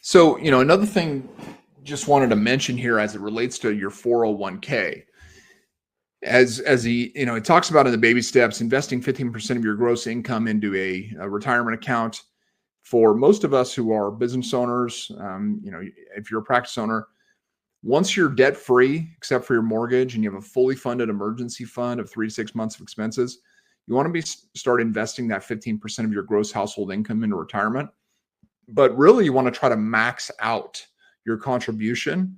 So, another thing just wanted to mention here as it relates to your 401k. As it talks about in the baby steps, investing 15% of your gross income into a retirement account. For most of us who are business owners, if you're a practice owner, once you're debt free, except for your mortgage, and you have a fully funded emergency fund of 3 to 6 months of expenses, you want to start investing that 15% of your gross household income into retirement. But really, you want to try to max out your contribution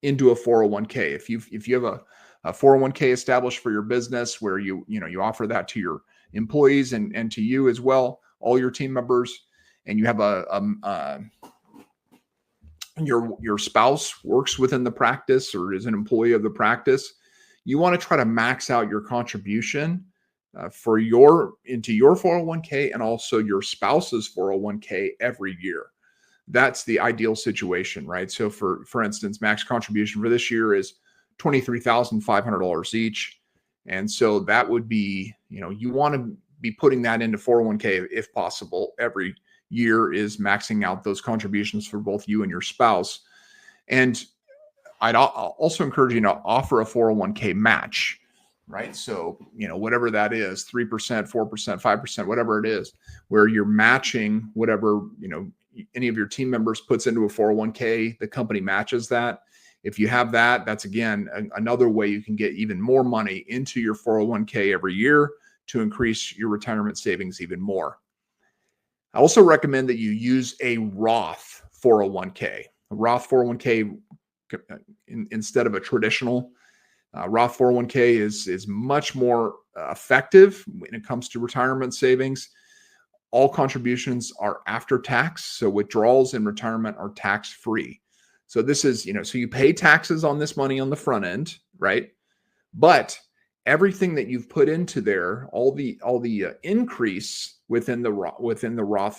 into a 401k. If you have a 401k established for your business where you offer that to your employees and to you as well, all your team members, and you have your spouse works within the practice or is an employee of the practice, you want to try to max out your contribution into your 401k and also your spouse's 401k every year. That's the ideal situation, right? So for instance, max contribution for this year is $23,500 each. And so that would be, you want to be putting that into 401k if possible. Every year is maxing out those contributions for both you and your spouse. And I'd also encourage you to offer a 401k match, right? So, whatever that is, 3%, 4%, 5%, whatever it is, where you're matching whatever, any of your team members puts into a 401k, the company matches that. If you have that, that's again, another way you can get even more money into your 401k every year to increase your retirement savings even more. I also recommend that you use a Roth 401k. A Roth 401k instead of a traditional Roth 401k is much more effective when it comes to retirement savings. All contributions are after tax, so withdrawals in retirement are tax-free. So this is, so you pay taxes on this money on the front end, right? But everything that you've put into there, all the increase within the Roth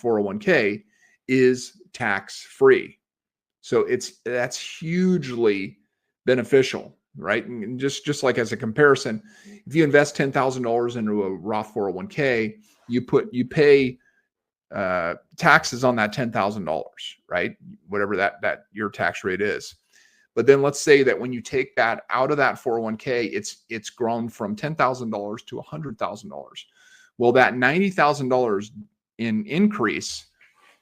401k is tax-free. So that's hugely beneficial, right? And just like as a comparison, if you invest $10,000 into a Roth 401k, you pay taxes on that $10,000, right? Whatever that your tax rate is. But then let's say that when you take that out of that 401k, it's grown from $10,000 to $100,000. Well, that $90,000 in increase,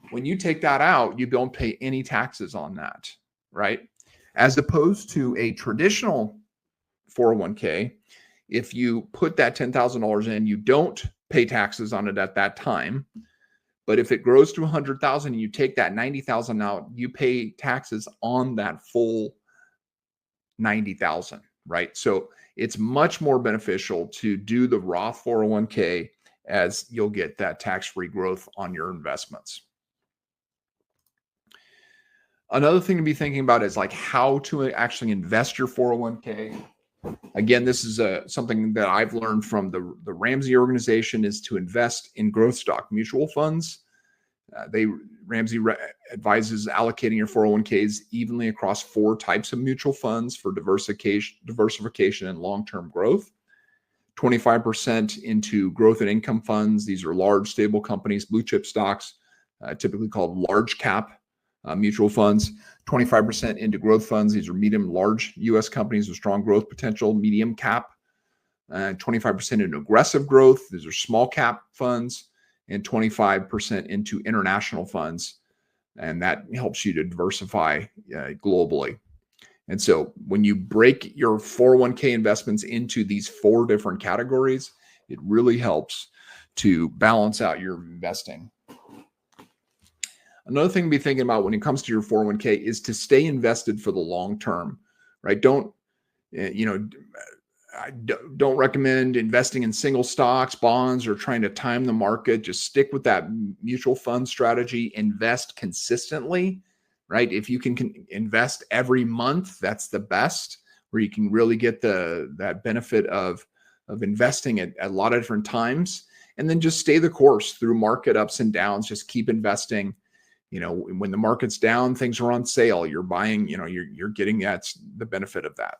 when you take that out, you don't pay any taxes on that, right? As opposed to a traditional 401k, if you put that $10,000 in, you don't pay taxes on it at that time. But if it grows to $100,000 and you take that $90,000 out, you pay taxes on that full $90,000, right? So it's much more beneficial to do the Roth 401k as you'll get that tax-free growth on your investments. Another thing to be thinking about is like how to actually invest your 401k. Again, this is something that I've learned from the Ramsey organization is to invest in growth stock mutual funds. Ramsey advises allocating your 401ks evenly across 4 types of mutual funds for diversification and long-term growth. 25% into growth and income funds. These are large, stable companies, blue chip stocks, typically called large cap mutual funds. 25% into growth funds. These are medium, large U.S. companies with strong growth potential, medium cap. 25% into aggressive growth. These are small cap funds. And 25% into international funds. And that helps you to diversify globally. And so when you break your 401k investments into these 4 different categories, it really helps to balance out your investing. Another thing to be thinking about when it comes to your 401k is to stay invested for the long term, right? I don't recommend investing in single stocks, bonds, or trying to time the market. Just stick with that mutual fund strategy. Invest consistently, right? If you can invest every month, that's the best, where you can really get that benefit of investing at a lot of different times. And then just stay the course through market ups and downs. Just keep investing. When the market's down, things are on sale. You're buying, you're getting the benefit of that.